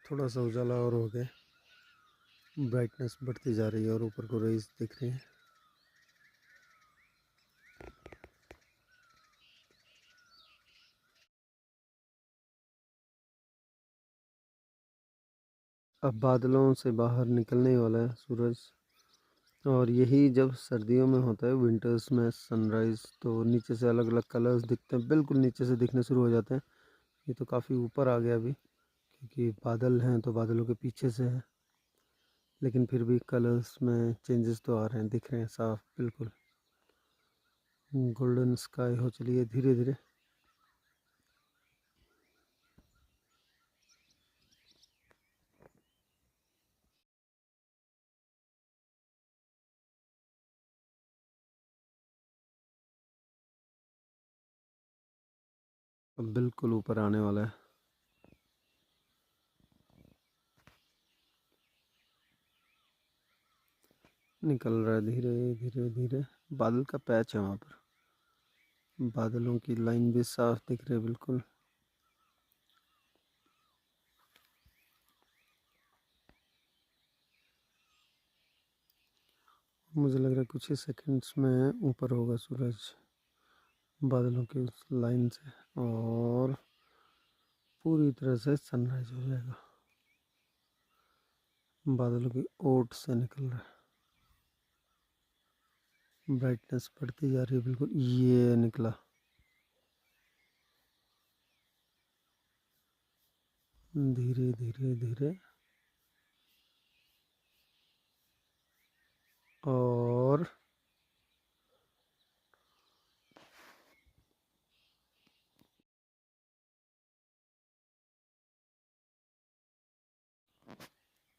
थोड़ा सा उजाला और हो गया, ब्राइटनेस बढ़ती जा रही है और ऊपर को रेज दिख रही है। अब बादलों से बाहर निकलने वाला है सूरज, और यही जब सर्दियों में होता है, विंटर्स में सनराइज़, तो नीचे से अलग अलग कलर्स दिखते हैं, बिल्कुल नीचे से दिखने शुरू हो जाते हैं। ये तो काफ़ी ऊपर आ गया अभी, क्योंकि बादल हैं तो बादलों के पीछे से है, लेकिन फिर भी कलर्स में चेंजेस तो आ रहे हैं, दिख रहे हैं साफ बिल्कुल। गोल्डन स्काई हो चली है धीरे धीरे। अब बिल्कुल ऊपर आने वाला है। निकल रहा है धीरे धीरे धीरे। बादल का पैच है वहाँ पर, बादलों की लाइन भी साफ दिख रही है बिल्कुल। मुझे लग रहा है कुछ ही सेकंड्स में ऊपर होगा सूरज बादलों की उस लाइन से, और पूरी तरह से सनराइज हो जाएगा। बादलों की ओट से निकल रहा है, ब्राइटनेस बढ़ती जा रही है बिल्कुल। ये निकला धीरे धीरे धीरे, और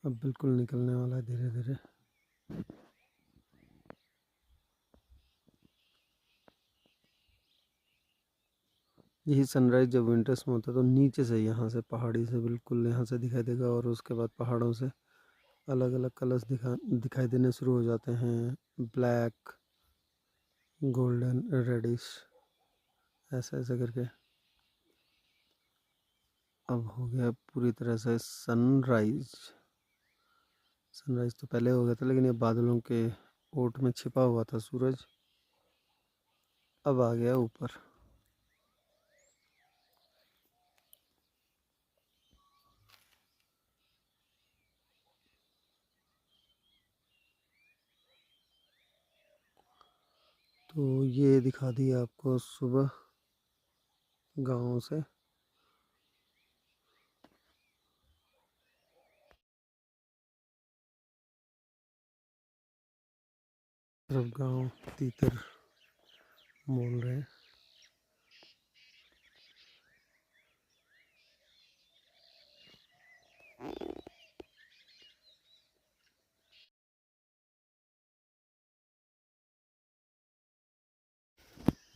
अब बिल्कुल निकलने वाला है धीरे धीरे। यही सनराइज जब विंटर्स में होता है तो नीचे से, यहाँ से पहाड़ी से बिल्कुल यहाँ से दिखाई देगा, और उसके बाद पहाड़ों से अलग अलग कलर्स दिखाई देने शुरू हो जाते हैं, ब्लैक, गोल्डन, रेडिश, ऐसे ऐसे करके। अब हो गया पूरी तरह से सनराइज। सनराइज तो पहले हो गया था, लेकिन ये बादलों के ओट में छिपा हुआ था सूरज, अब आ गया ऊपर। तो ये दिखा दिया आपको सुबह गाँव से। तरफ गाँव तीतर बोल रहे हैं।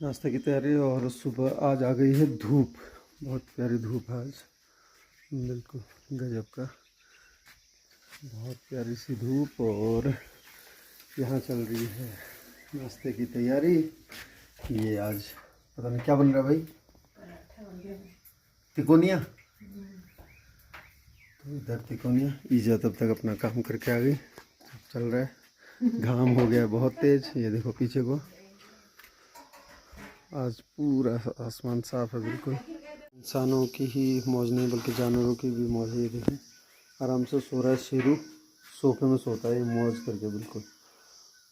नाश्ते की तैयारी, और सुबह आज आ गई है धूप, बहुत प्यारी धूप है आज, बिल्कुल गजब का, बहुत प्यारी सी धूप। और यहाँ चल रही है नाश्ते की तैयारी। ये आज पता नहीं क्या बन रहा है भाई, तिकोनिया। तो इधर तिकोनिया, ईजा तब तक अपना काम करके आ गई, चल रहा है। घाम हो गया बहुत तेज, ये देखो पीछे को, आज पूरा आसमान साफ है बिल्कुल। इंसानों की ही मौज नहीं बल्कि जानवरों की भी मौज है। ये देखें आराम से सो रहा है शेरू, सोफे में सोता है मौज करके बिल्कुल।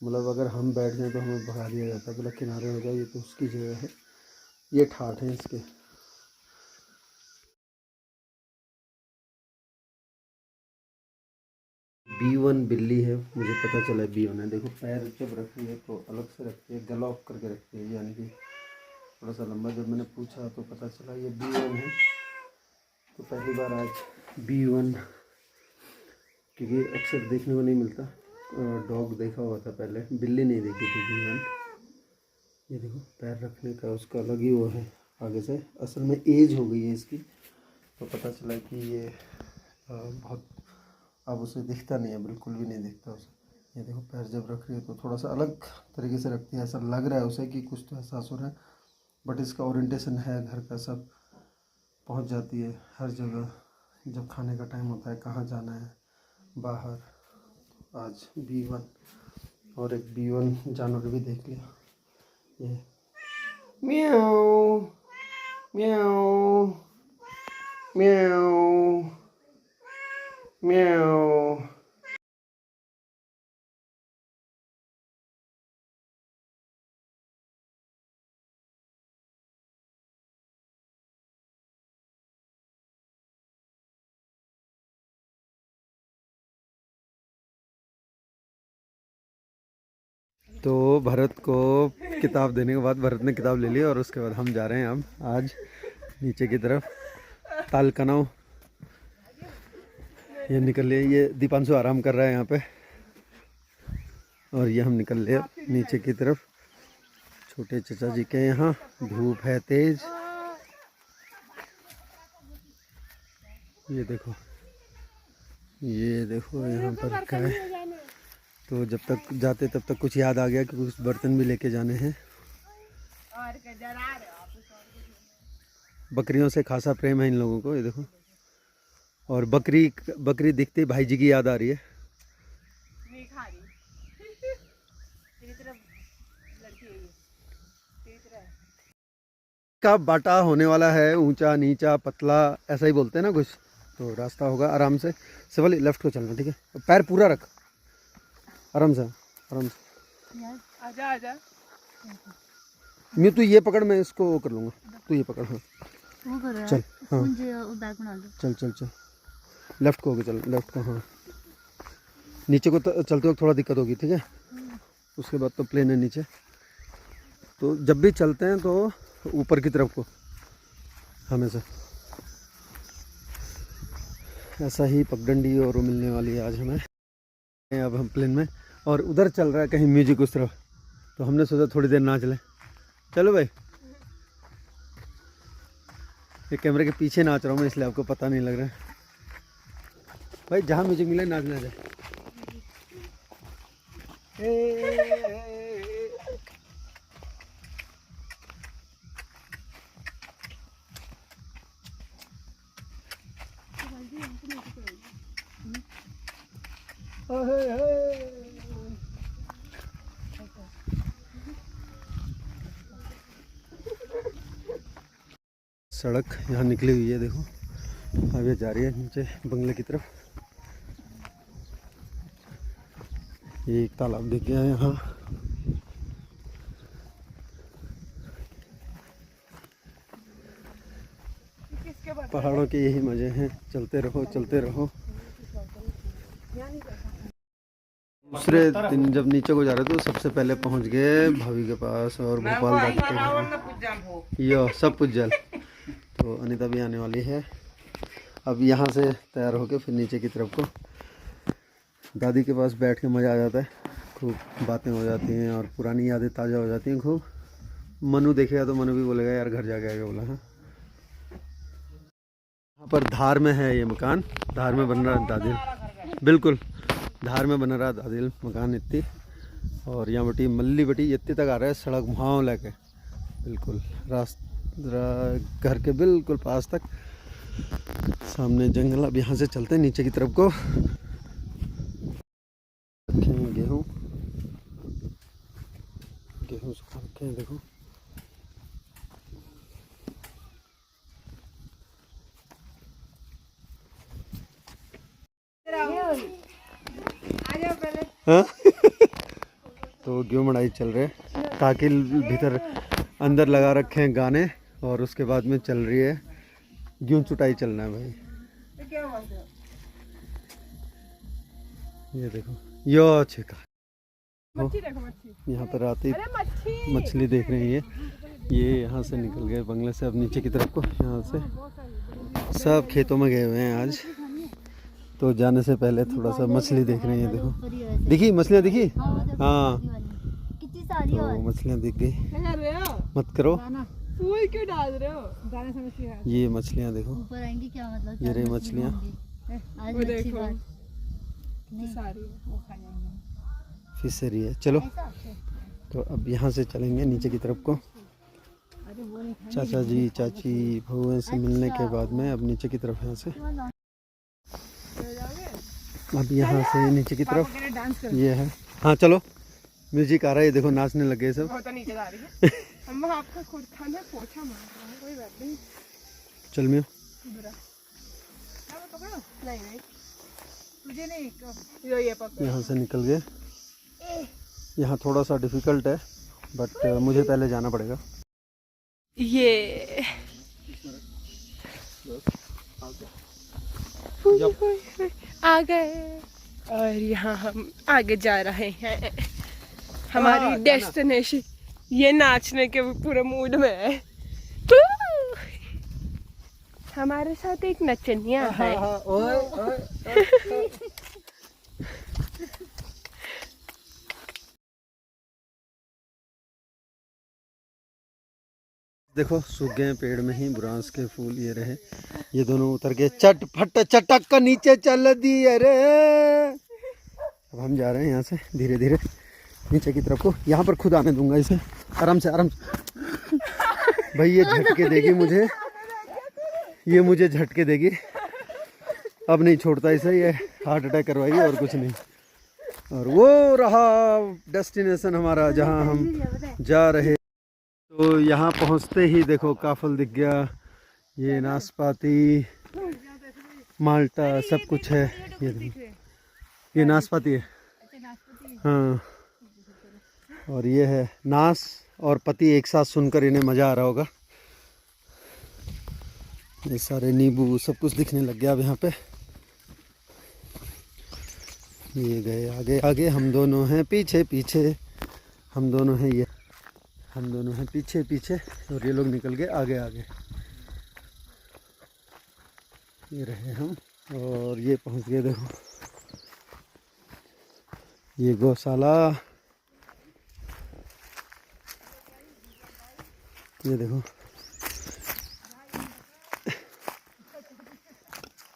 मतलब अगर हम बैठ जाएं तो हमें भगा दिया जाता है, बोला किनारे हो जाए, ये तो उसकी जगह है। ये ठाठ है इसके। B1 बिल्ली है, मुझे पता चला है B1 है। देखो पैर जब रखती है तो अलग से रखती है, गलॉक करके रखती है, यानी कि थोड़ा सा लंबा। जब मैंने पूछा तो पता चला ये B1 है। तो पहली बार आज B1, क्योंकि अक्सर देखने को नहीं मिलता। डॉग देखा हुआ था पहले, बिल्ली नहीं देखी थी B1। ये देखो पैर रखने का उसका अलग ही वो है आगे से। असल में एज हो गई है इसकी, तो पता चला कि ये बहुत, अब उसे दिखता नहीं है, बिल्कुल भी नहीं दिखता उसे। ये देखो पैर जब रख रही है तो थोड़ा सा अलग तरीके से रखती है, ऐसा लग रहा है उसे कि कुछ तो एहसास हो रहा है। बट इसका ओरिएंटेशन है घर का, सब पहुंच जाती है हर जगह। जब खाने का टाइम होता है कहाँ जाना है बाहर। आज B1 और एक B1 जानवर भी देख लिया। ये म्याऊ म्याऊ म्याऊ म्याऊ। तो भरत को किताब देने के बाद भरत ने किताब ले ली और उसके बाद हम जा रहे हैं अब आज नीचे की तरफ तालकनाव। ये निकल लिए, ये दीपांशु आराम कर रहा है यहाँ पे और ये हम निकल लिए नीचे की तरफ छोटे चचा जी के यहाँ। धूप है तेज, ये देखो यहाँ पर क्या है। तो जब तक जाते तब तक कुछ याद आ गया कि कुछ बर्तन भी लेके जाने हैं। बकरियों से खासा प्रेम है इन लोगों को, ये देखो। और बकरी दिखते ही भाई जी की याद आ रही है। का बाटा होने वाला है, ऊंचा नीचा पतला ऐसा ही बोलते हैं ना कुछ। तो रास्ता होगा आराम से वाली लेफ्ट को चलना, ठीक है। पैर पूरा रख, आराम से आजा। मैं तू ये पकड़, मैं इसको वो कर लूँगा, तू ये पकड़। हाँ वो कर चल, हाँ चल लेफ्ट को होगी, चल लेफ्ट को। हाँ नीचे को चलते वक्त थोड़ा दिक्कत होगी, ठीक है। उसके बाद तो प्लेन है नीचे। तो जब भी चलते हैं तो ऊपर की तरफ को हमेशा। ऐसा ही पगडंडी और मिलने वाली है आज हमें। अब हम प्लेन में और उधर चल रहा है कहीं म्यूजिक उस तरफ, तो हमने सोचा थोड़ी देर नाच लें। चलो भाई, ये कैमरे के पीछे नाच रहा हूँ मैं, इसलिए आपको पता नहीं लग रहा है। भाई जहाँ म्यूजिक मिले नाचना जाए। सड़क यहाँ निकली हुई है, देखो अब ये जा रही है नीचे बंगले की तरफ। ये एक तालाब दिख गया है यहाँ। पहाड़ों के यही मजे हैं, चलते रहो चलते रहो। दूसरे दिन जब नीचे को जा रहे थे तो सबसे पहले पहुंच गए भाभी के पास और भोपाल दादी के घर। यो सब कुछ जल। तो अनीता भी आने वाली है। अब यहाँ से तैयार होके फिर नीचे की तरफ को। दादी के पास बैठ के मज़ा आ जाता है, खूब बातें हो जाती हैं और पुरानी यादें ताज़ा हो जाती हैं खूब। मनु देखेगा तो मनु भी बोलेगा यार घर जाके आएगा, बोला। हाँ यहाँ पर धार में है ये मकान, धार में बन रहा दादिल, बिल्कुल धार में बन रहा दादिल मकान इतनी। और यहाँ बटी मल्ली बटी इतनी तक आ रहा है सड़क भाव लेके, बिल्कुल रास्ता घर के बिल्कुल पास तक। सामने जंगल। अब यहाँ से चलते हैं नीचे की तरफ को। गेहूँ सुखा रखे हैं, देखो। हाँ तो गेहूँ मड़ाई चल रहे हैं, ताकि भीतर अंदर लगा रखे हैं गाने और उसके बाद में चल रही है गेहूँ चुटाई चलना है भाई। ये देखो यो छिका, यहाँ पर आती मछली देख रहे हैं। ये यहाँ से निकल गए बंगले से, अब नीचे की तरफ को। यहाँ से सब खेतों में गए हुए हैं आज, तो जाने से पहले थोड़ा सा मछली देख रहे हैं। देखो दिखी मछलियाँ, दिखी। हाँ तो मछलियाँ दिख गई, मत करो। क्यों डाल रहे हो? दाने से मछली है। ये मछलियाँ देखो ऊपर आएंगी, क्या मतलब? ये रही मछलियाँ, फिशरी है। चलो तो अब यहाँ से चलेंगे नीचे की तरफ को। चाचा जी चाची भगवान से मिलने के बाद में अब नीचे की तरफ यहाँ से अब यहाँ से नीचे की तरफ ये है। हाँ चलो, म्यूजिक आ रहा है, ये देखो नाचने लगे सब। नीचे जा रही है। अम्मा आपका खुद खाना पोछा मार रहा है, कोई बात नहीं। चल मियो नहीं तुझे नहीं, ये यहाँ से निकल गए। यहाँ थोड़ा सा डिफिकल्ट है बट मुझे पहले जाना पड़ेगा। ये आ गए और यहाँ हम आगे जा रहे हैं। हमारी डेस्टिनेशन, ये नाचने के पूरे मूड में है। हमारे साथ एक नचनिया है। देखो सूख गए पेड़ में ही बुरांस के फूल, ये रहे, ये दोनों उतर के चट फट चटक का नीचे चल दी। अरे अब हम जा रहे हैं यहाँ से धीरे धीरे नीचे की तरफ को। यहाँ पर खुद आने दूंगा इसे, आराम से आराम से। भाई ये झटके देगी मुझे, ये मुझे झटके देगी, अब नहीं छोड़ता इसे, ये हार्ट अटैक करवाएगी और कुछ नहीं। और वो रहा डेस्टिनेशन हमारा जहाँ हम जा रहे। तो यहाँ पहुँचते ही देखो काफल दिख गया, ये नाशपाती माल्टा सब कुछ है। ये देखो, ये नाशपाती है। हाँ, और ये है नाश और पति एक साथ सुनकर इन्हें मज़ा आ रहा होगा। ये सारे नींबू सब कुछ दिखने लग गया अब यहाँ पे। ये गए आगे आगे, हम दोनों हैं पीछे पीछे, हम दोनों हैं ये, हम दोनों हैं पीछे पीछे और ये लोग निकल गए आगे आगे। ये रहे हम और ये पहुंच गए। देखो ये गौशाला, ये देखो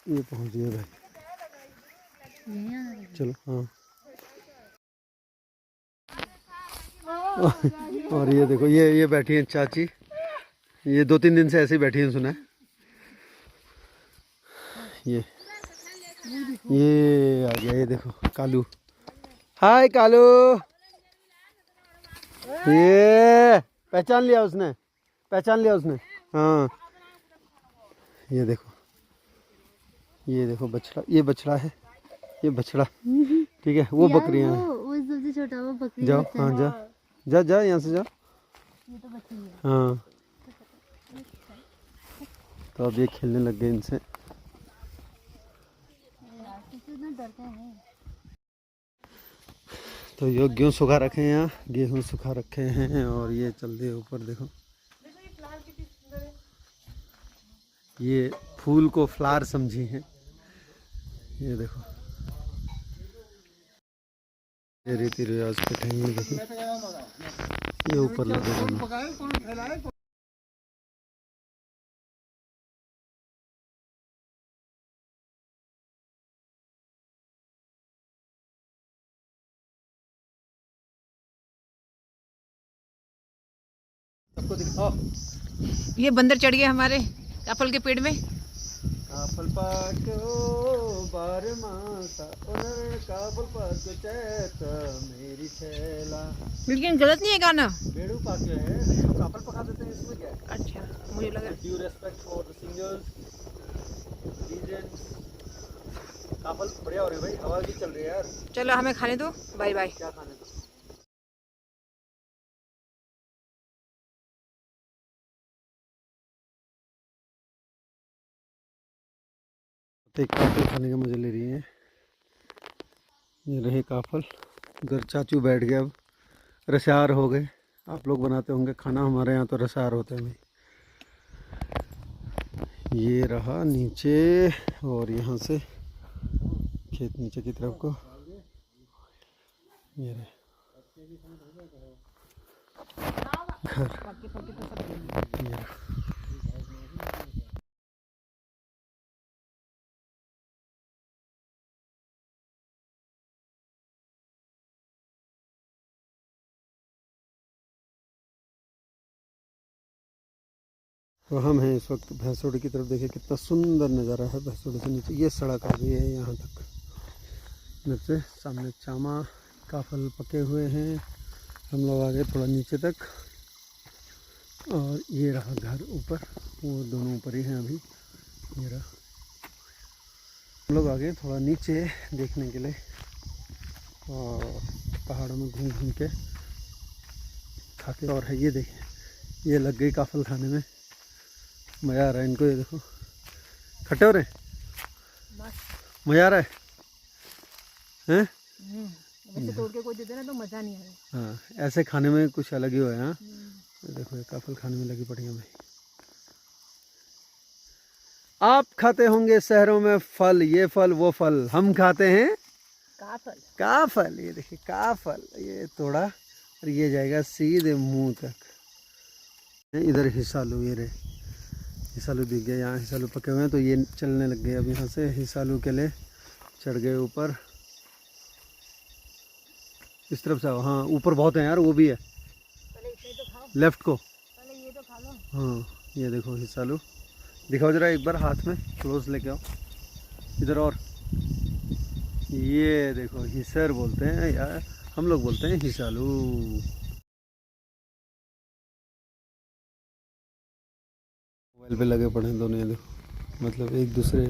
ये पहुंच गए भाई। चलो हाँ। और ये देखो ये बैठी हैं चाची, ये 2-3 दिन से ऐसे ही बैठी हैं सुना है। ये आ गया, ये देखो कालू। हाय कालू, ये पहचान लिया उसने, पहचान लिया उसने। हाँ ये देखो बछड़ा, ये बछड़ा है, ये बछड़ा ठीक है। वो बकरियां हैं, वो सबसे छोटा वो बकरी। जाओ हाँ जा जा जा यहाँ से जा। ये तो बकरी है। हाँ तो अब ये खेलने लग गए इनसे। तो ये गेहूँ सुखा रखे हैं, यहाँ गेहूँ सुखा रखे हैं और ये चल रहे ऊपर। देखो ये फूल को फ्लावर समझी हैं। ये देखो ये रीति रिवाज पे ठहरेंगे। देखिए ये ऊपर लगे दोनों। सबको दिखाओ। ये बंदर चढ़ गया हमारे काफल के पेड़ में। काफल पाको बार मासा उनर काफल पाको चैत मेरी छैला। लेकिन गलत नहीं है गाना। बेड़ू पाके है, लेकिन काफल पका देते हैं, इसमें क्या है? अच्छा मुझे लगा। Due respect for the singers legends. काफल बढ़िया हो रहे भाई, हवा भी चल रही है यार। चलो हमें खाने दो, बाय बाय। क्या खाने दो? एक काफल खाने का मजा ले रही है। ये रहे काफल, उधर चाचू बैठ गए, अब रसार हो गए। आप लोग बनाते होंगे खाना, हमारे यहाँ तो रसार होते हैं भाई। ये रहा नीचे और यहाँ से खेत नीचे की तरफ को। ये रहे घर, ये रहा। तो हम हैं इस वक्त भैंसोड़ी की तरफ। देखिए कितना सुंदर नज़ारा है भैंसोड़ी से नीचे। ये सड़क आ गई है यहाँ तक, इधर से सामने चामा का फल पके हुए हैं। हम लोग आ गए थोड़ा नीचे तक और ये रहा घर ऊपर, वो दोनों ऊपर ही हैं अभी। ये रहा, हम लोग आ गए थोड़ा नीचे देखने के लिए और पहाड़ों में घूम घूम के खाते। और है ये देखिए, ये लग गई काफल खाने में, मज़ा आ रहा है इनको। ये देखो खट्टे हो रहे, मज़ा आ रहा है हैं? वैसे तोड़ के कोई दे देना तो मज़ा नहीं आएगा। हाँ, ऐसे खाने में कुछ अलग ही हो है। हाँ देखो ये काफल खाने में लगी पड़ी है भाई। आप खाते होंगे शहरों में फल, ये फल वो फल, हम खाते हैं काफल। ये देखिए काफल, ये तोड़ा और ये जाएगा सीधे मुंह तक। इधर हिसालू, ये रहे हिसालू दिख गया, यहाँ हिसालू पके हुए हैं तो ये चलने लग गए। अब यहाँ से हिसालू के लिए चढ़ गए ऊपर, इस तरफ से आओ। हाँ ऊपर बहुत है यार, वो भी है लेफ्ट को। ये तो खा लो। हाँ ये देखो हिसालू, दिखाओ जरा एक बार हाथ में, क्लोज लेके आओ इधर। और ये देखो हिसर बोलते हैं यार, हम लोग बोलते हैं हिसालू। मोबाइल पे लगे पड़े हैं दोनों, ये देखो मतलब एक दूसरे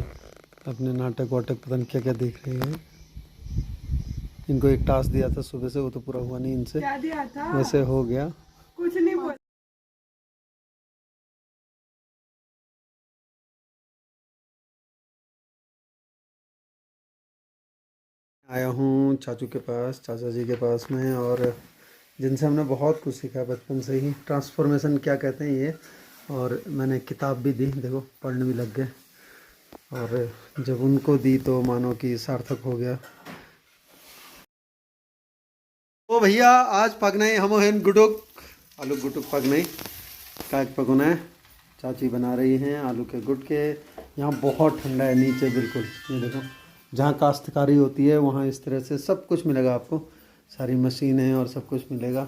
अपने नाटक वाटक पता नहीं क्या क्या देख रहे हैं। इनको एक टास्क दिया था सुबह से, वो तो पूरा हुआ नहीं इनसे। क्या दिया था? वैसे हो गया कुछ नहीं बोल। आया हूँ चाचू के पास, चाचा जी के पास में, और जिनसे हमने बहुत कुछ सीखा बचपन से ही, ट्रांसफॉर्मेशन क्या कहते हैं ये। और मैंने किताब भी दी, देखो पढ़ने भी लग गए। और जब उनको दी तो मानो कि सार्थक हो गया। ओ भैया आज पकनाई हम हैं गुटुक, आलू गुटुक पकनाई का पकना है। चाची बना रही हैं आलू के गुटके। यहाँ बहुत ठंडा है नीचे बिल्कुल, ये देखो जहाँ काश्तकारी होती है वहाँ इस तरह से सब कुछ मिलेगा आपको, सारी मशीनें और सब कुछ मिलेगा।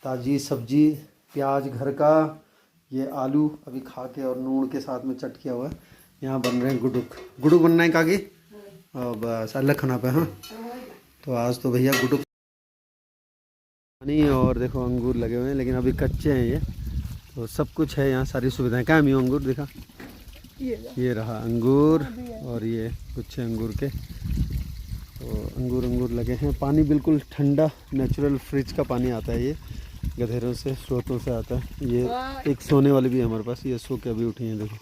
ताज़ी सब्जी, प्याज घर का, ये आलू अभी खा के और नून के साथ में चट किया हुआ है। यहाँ बन रहे हैं गुडुक। गुडुक बनना है कागी और बस अलग खाना पे। हाँ तो आज तो भैया गुडुक नहीं। और देखो अंगूर लगे हुए हैं लेकिन अभी कच्चे हैं ये, तो सब कुछ है यहाँ, सारी सुविधाएं। क्या है अंगूर दिखा, ये रहा अंगूर और ये कुछ अंगूर के, तो अंगूर लगे हैं। पानी बिल्कुल ठंडा, नेचुरल फ्रिज का पानी आता है, ये गधेरों से स्रोतों से आता है। ये एक सोने वाली भी है हमारे पास, ये सो के अभी उठी हैं देखो।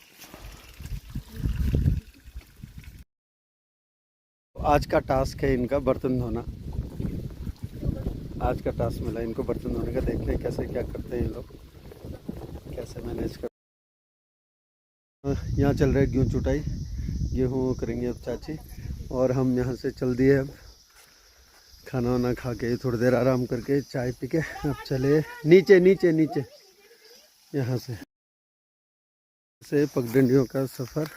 आज का टास्क है इनका बर्तन धोना, आज का टास्क मिला इनको बर्तन धोने का। देखते हैं कैसे क्या करते हैं ये लोग, कैसे मैनेज कर। यहाँ चल रहा है गेहूँ चुटाई, गेहूँ करेंगे अब चाची। और हम यहाँ से चल दिए, अब खाना वाना खा के थोड़ी देर आराम करके चाय पी के अब चले नीचे नीचे नीचे। यहाँ से पगडंडियों का सफ़र,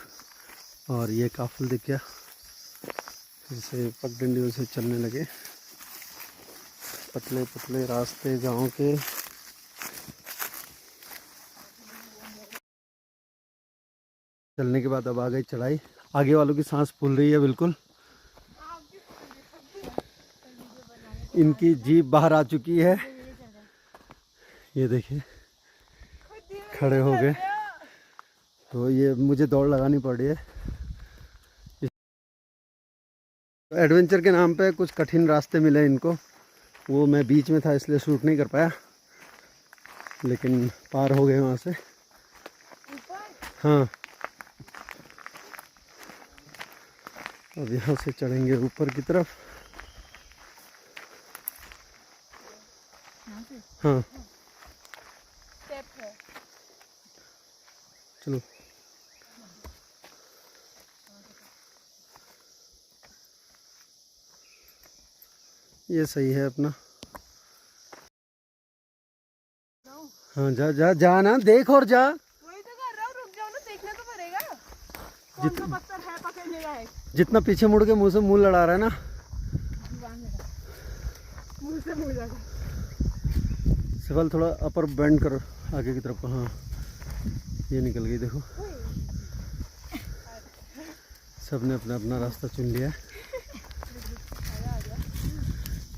और ये काफिल दिख गया, फिर से पगडंडियों से चलने लगे। पतले पतले रास्ते गांव के। चलने के बाद अब आ गई चढ़ाई। आगे वालों की सांस फूल रही है बिल्कुल, इनकी जीभ बाहर आ चुकी है। ये देखिए खड़े हो गए, तो ये मुझे दौड़ लगानी पड़ रही है। एडवेंचर के नाम पे कुछ कठिन रास्ते मिले इनको, वो मैं बीच में था इसलिए शूट नहीं कर पाया, लेकिन पार हो गए वहाँ से। हाँ अब यहाँ से चढ़ेंगे ऊपर की तरफ। हाँ चलो ये सही है अपना। हाँ जा जा जा ना, देख और जा। वही तो कर रहा हूँ, रुक जाओ ना, देखना तो पड़ेगा कौन सा पत्थर है पकड़ने का है। जितना पीछे मुड़ के मुंह से मुंह लड़ा रहा है ना, मुंह से मुंह लगा। सिवल थोड़ा अपर बेंड करो आगे की तरफ। हाँ ये निकल गई देखो, सबने अपना अपना रास्ता चुन लिया है।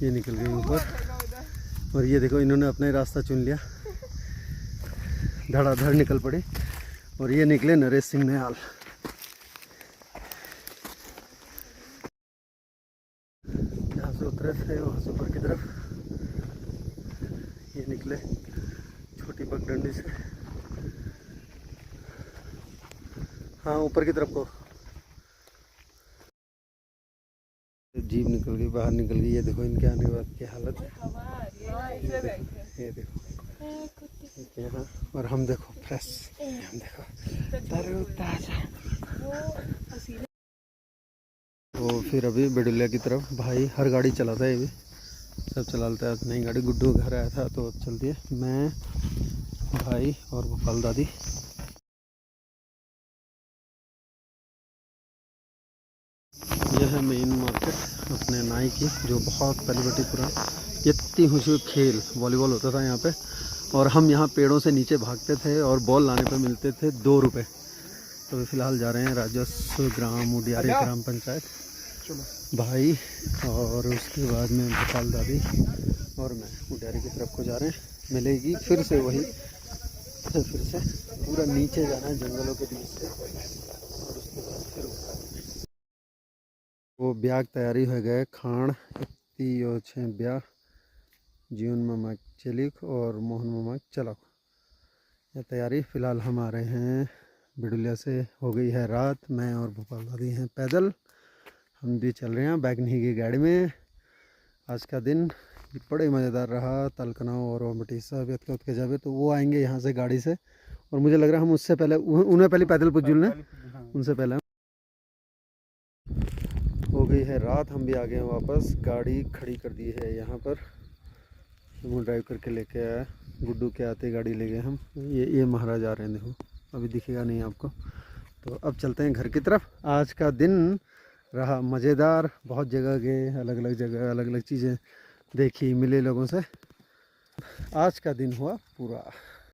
ये निकल गई ऊपर। और ये देखो इन्होंने अपना ही रास्ता चुन लिया, धड़ाधड़ निकल पड़े। और ये निकले नरेश सिंह निहाल। जहाँ से उतरे थे वहाँ से ऊपर की तरफ ये निकले छोटी पगडंडी से। हाँ ऊपर की तरफ को जीप निकल गई, बाहर निकल गई। ये देखो इनके आने के बाद की हालत। ये देखो यहाँ, और हम देखो फ्रेश, हम देखो तरोताजा। तो फिर अभी बिडुलिया की तरफ भाई हर गाड़ी चलाता है, ये भी सब चलाता है। नई गाड़ी गुड्डू घर आया था तो चलती है। मैं, भाई और गोपाल दादी। यह है मेन मार्केट अपने नाई की, जो बहुत पहले बटी पुरानी। इतनी खुशी खेल वॉलीबॉल होता था यहाँ पे, और हम यहाँ पेड़ों से नीचे भागते थे और बॉल लाने पे मिलते थे 2 रुपये। तो अभी फ़िलहाल जा रहे हैं राजस्व ग्राम उडियारी ग्राम पंचायत, भाई और उसके बाद में गोपाल दादी और मैं उडियारी की तरफ को जा रहे हैं। मिलेगी फिर से वही, फिर से पूरा नीचे जाना है जंगलों के बीच से, और उसके बाद फिर वो ब्याह तैयारी हो गए। खाण इतनी छे ब्याह जीवन मामा चलिक और मोहन मामा चलाक, यह तैयारी। फ़िलहाल हम आ रहे हैं बिडुलिया से। हो गई है रात, मैं और भोपाल दादी हैं पैदल, हम भी चल रहे हैं बैगनी की गाड़ी में। आज का दिन बड़े मज़ेदार रहा। तलकनाव और ओमटी साहब के जावे तो वो आएंगे यहाँ से गाड़ी से, और मुझे लग रहा है हम उससे पहले उन्हें पहले पैदल पुजुल ने उनसे पहले। हो गई है रात, हम भी आ गए हैं वापस। गाड़ी खड़ी कर दी है यहाँ पर, हम ड्राइव करके लेके आया। गुड्डू के आते गाड़ी ले गए हम। ये महाराज आ रहे हैं, देखो अभी दिखेगा नहीं आपको। तो अब चलते हैं घर की तरफ। आज का दिन रहा मज़ेदार, बहुत जगह गए, अलग अलग जगह अलग अलग चीज़ें देखी, मिले लोगों से। आज का दिन हुआ पूरा।